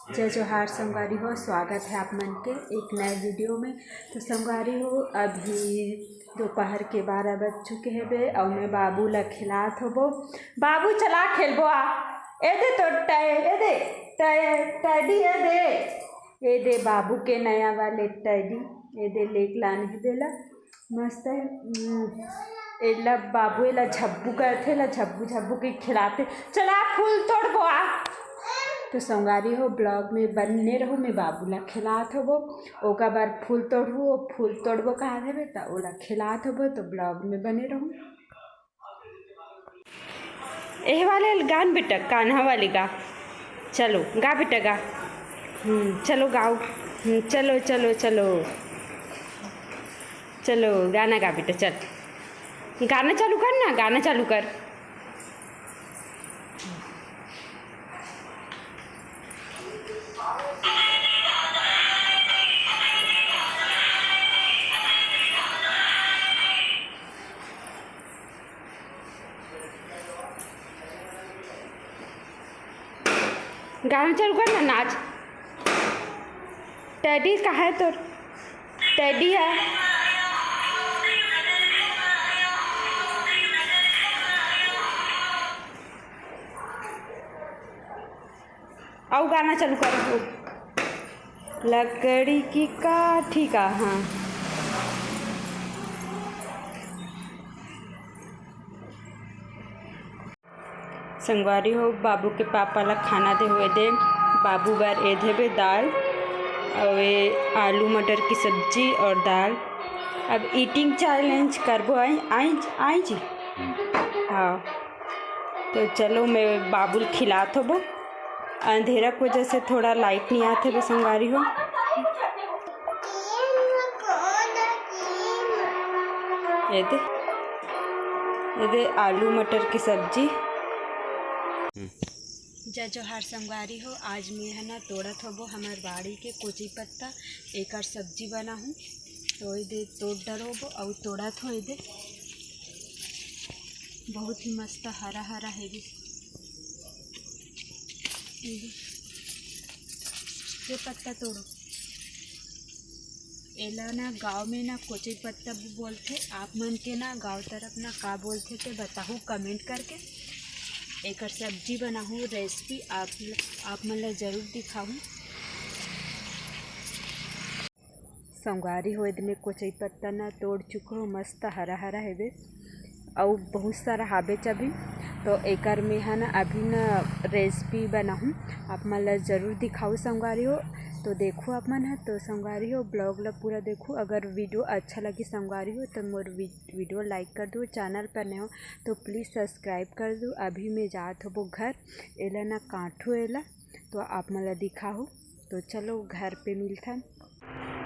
जय जोहार संगवारी हो, स्वागत है आप मन के एक नए वीडियो में। तो संगवारी हो, अभी दोपहर के 12 बज चुके हैं बे और मैं बाबू ला खिलात होबो। बाबू चला खेलबो आ ए दे तो टैडी ए दे बाबू के नया वाले टैडी ए दे लेक लाने देला मस्त है। एला बाबू एला झब्बू करथे, ला झब्बू झब्बू के खिलाते। चला फूल तोड़बो आ। तो संगवारी हो, ब्लॉग में बनने रहो। मैं बाबू ला खिलात होबो, ओका बार फूल तोड़बो, फूल तोड़बो कहा देबे तो ओला खिलात होबो। तो ब्लॉग में बने रहो। एह वाले गान बेटा, कान्हा वाली गा। चलो गा बेटा गा। चलो गाओ। चलो चलो चलो चलो गाना गा बेटा। चल गाना चालू कर ना, गाना चालू कर। गाना चालू कर ना, नाच। टैडी कहाँ है तोर? टैडी है। आओ गाना चालू कर। लकड़ी की काठी का, हाँ संगवारी हो, बाबू के पापा ला खाना दे हुए दे। बाबू बार ए देबे दाल और ये आलू मटर की सब्जी और दाल। अब ईटिंग चैलेंज करबो। आई जी। हाँ तो चलो मैं बाबू खिलात होबो। अंधेरा की वजह से थोड़ा लाइट नहीं आते बस संगवारी हो। ये दे आलू मटर की सब्जी। जय जोहार संगवारी हो, आज मैं है ना तोड़त होबो हमार बाड़ी के कोची पत्ता, एक सब्जी बना हूँ। तो ये तोड़ डरोबो और तोड़त हो। ये बहुत ही मस्त हरा हरा है। ये पत्ता तोड़ो। एला ना गाँव में ना कोची पत्ता बोलते। आप मन के ना गाँव तरफ ना का बोलते थे बताओ कमेंट करके। एक सब्जी बनाऊँ, रेसिपी आप मन ला जरूर दिखाऊँ। संगवारी हो, में कोचई पत्ता ना तोड़ चुका हूँ। मस्त हरा हरा है बे और बहुत सारा हाबे अभी। तो एकर में है ना अभी ना रेसिपी बनाऊँ, आप मन ला जरूर दिखाऊँ संगवारी हो। तो देखो आप मन है तो संगवारी हो, ब्लॉग ला पूरा देखो। अगर वीडियो अच्छा लगी संगवारी हो तो मोर वीडियो लाइक कर दो। चैनल पर नहीं हो तो प्लीज़ सब्सक्राइब कर दो। अभी मैं जात हो घर, एला ना काटो एला तो आप मन ला दिखाओ। तो चलो घर पे मिलता।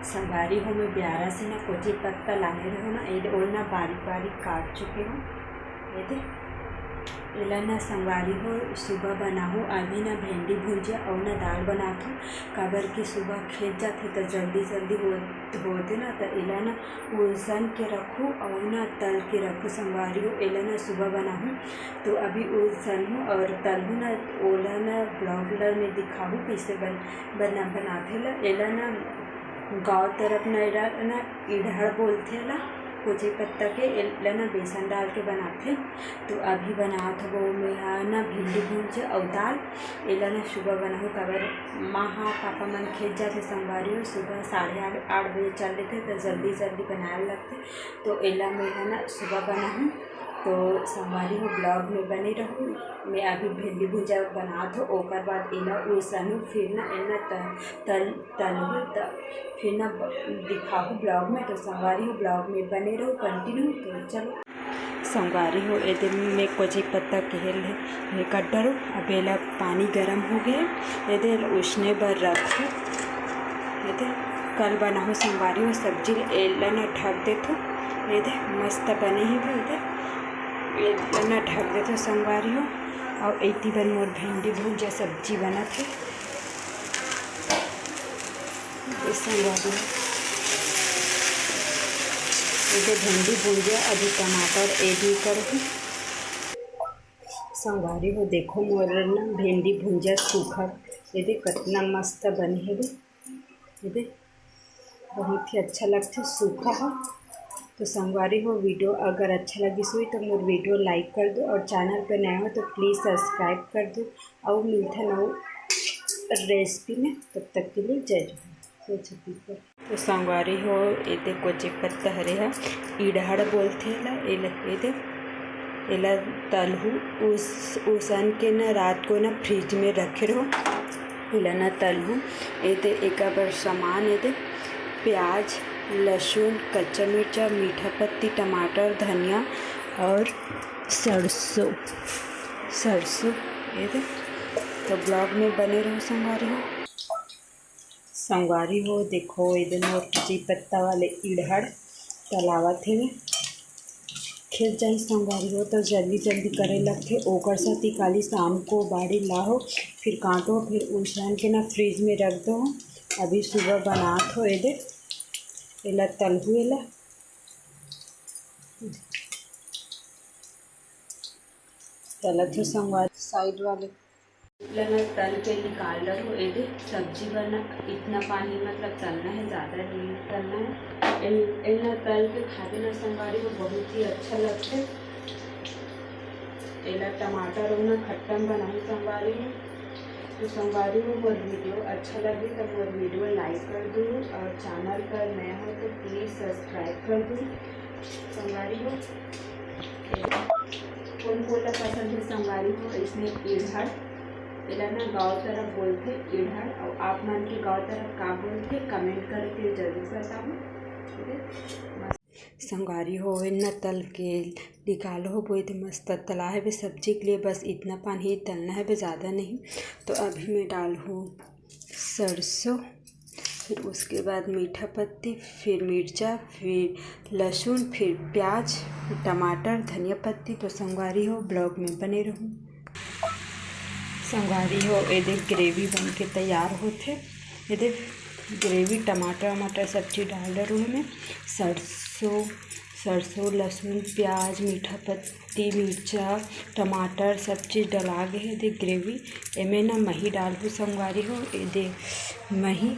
संगवारी हो, मैं ब्यारा से ना कोची पत्ता लाने रहो ना, और ना बारीक बारीक काट चुके हो। ये एला ना संगवारी हो सुबह बनाऊँ। अभी ना भिंडी भुजिया और ना दाल बनाता हूँ। काबर की सुबह खेत जाते तो जल्दी जल्दी होते ना, तो एला ना उसन के रखूँ और ना तल के रखूँ संगवारी हो। एला ना सुबह बनाऊँ तो अभी उसन हूँ और तल हूँ ना, ओला ना ब्लॉग में दिखाऊँ कैसे बनाते ला। एला ना गाँव तरफ ना इधड़ बोलते ला कोची पत्ता के। एला ना बेसन डाल के बनाते। तो अभी बनात हो मैं ना भिंडी भुजिया और दाल। एला ना सुबह बनाऊँ काबर माँ पापा मन खेत जाते संगवारी हो। सुबह 8:30 बजे चल लेते तो जल्दी जल्दी बनाए लगते। तो एला मैं है ना सुबह बनाऊँ। तो संगवारी हो, ब्लॉग में बने रहूँ। मैं अभी भिंडी भुजिया बनात हो, ओकर बाद एला उसन फिर ना एला तलहूँ तो फिर ना दिखाऊँ ब्लॉग में। तो संगवारी हो, ब्लॉग में बने रहो कंटिन्यू। तो चलो संगवारी हो, ये में कोची पत्ता केहल है ये कट डरो। अब एला पानी गर्म हो गया, ये उसने बर रखो। ये कल बनाओ संगवारी हो सब्जी। एला ना ढक दे तो ये मस्त बने ही बोलते। ना ढक दे तो संगवारी हो। और एती बार मोर भिंडी भुजिया सब्जी बना थे संगवारी हो। ये भिंडी भुजिया अभी टमाटर एडी करूँ संगवारी हो। देखो मोर ना भिंडी भुजिया सूखा ये देख कितना मस्त बनी है ये देख, बहुत ही अच्छा लगता है, सूखा है। तो संगवारी हो वीडियो अगर अच्छा लगी हुई तो मोर वीडियो लाइक कर दो और चैनल पर नया हो तो प्लीज़ सब्सक्राइब कर दो और मिलता नौ रेसिपी में। तब तक के लिए जय जय छत्तीसगढ़। तो संगवारी हो ये देख कोचे पत्ता हरे है इड़हड़ बोलते ये देख एला तलहू उसन के न रात को न फ्रिज में रखे रहो एला न तलहू। ये एक बार सामान ये प्याज लहसुन कच्चा मिर्चा मीठा पत्ती टमाटर धनिया और सरसों ये तो ब्लॉग में बने रहो संगवारी हो देखो इधर कच्ची पत्ता वाले इड़हड़ तलावा थे में खेत जाई संगवारी हो तो जल्दी करे लगते ओकर साथ काली शाम को बाड़ी लाहो फिर काटो फिर उसान के ना फ्रिज में रख दो। अभी सुबह बनात हो ये एला तलहू एला तलत हो संगवारी साइड वाले तल के निकाल रहो ये सब्जी बना इतना पानी मतलब तलना है, ज़्यादा नहीं तलना है। एला तल के खाते ना संगवारी को बहुत ही अच्छा लगता है। एला टमाटर और ना खट्टा बनाई संगवारी में। तो संगवारी में मोर वीडियो अच्छा लगे तो मोर वीडियो लाइक कर दो और चैनल पर नया हो तो प्लीज़ सब्सक्राइब कर दो संगवारी हो। कौन कोला पसंद है संगवारी हो इसमें इड़हड़ एला ना गाँव तरफ बोलते इड़हड़ और आप मन के गाँव तरफ का बोलते कमेंट करके जरूर बताओ। संगवारी हो न तल के निकालो हो वो तो मस्त तला है सब्जी के लिए बस इतना पानी ही तलना है ज़्यादा नहीं। तो अभी मैं डालूँ सरसों फिर उसके बाद मीठा पत्ती फिर मिर्चा फिर लहसुन फिर प्याज टमाटर धनिया पत्ती। तो संगवारी हो ब्लॉग में बने रहूँ संगवारी हो ये ग्रेवी बन के तैयार होते ये ग्रेवी टमाटर सब चीज़ डाल रही हूँ मैं सरसों लहसुन प्याज मीठा पत्ती मिर्चा टमाटर सब चीज़ डला गए है ग्रेवी एमें ना मही डालू संगवारी हो ये मही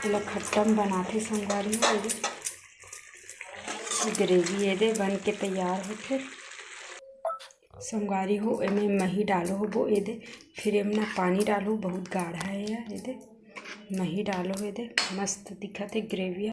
एला खट्टा बनाते संगवारी हो ग्रेवी ये बन के तैयार होते संगवारी हो एमें मही डालो हो वो ये फिर एम ना पानी डालो बहुत गाढ़ा है ये मही डालो ये मस्त दिखत है ग्रेवी।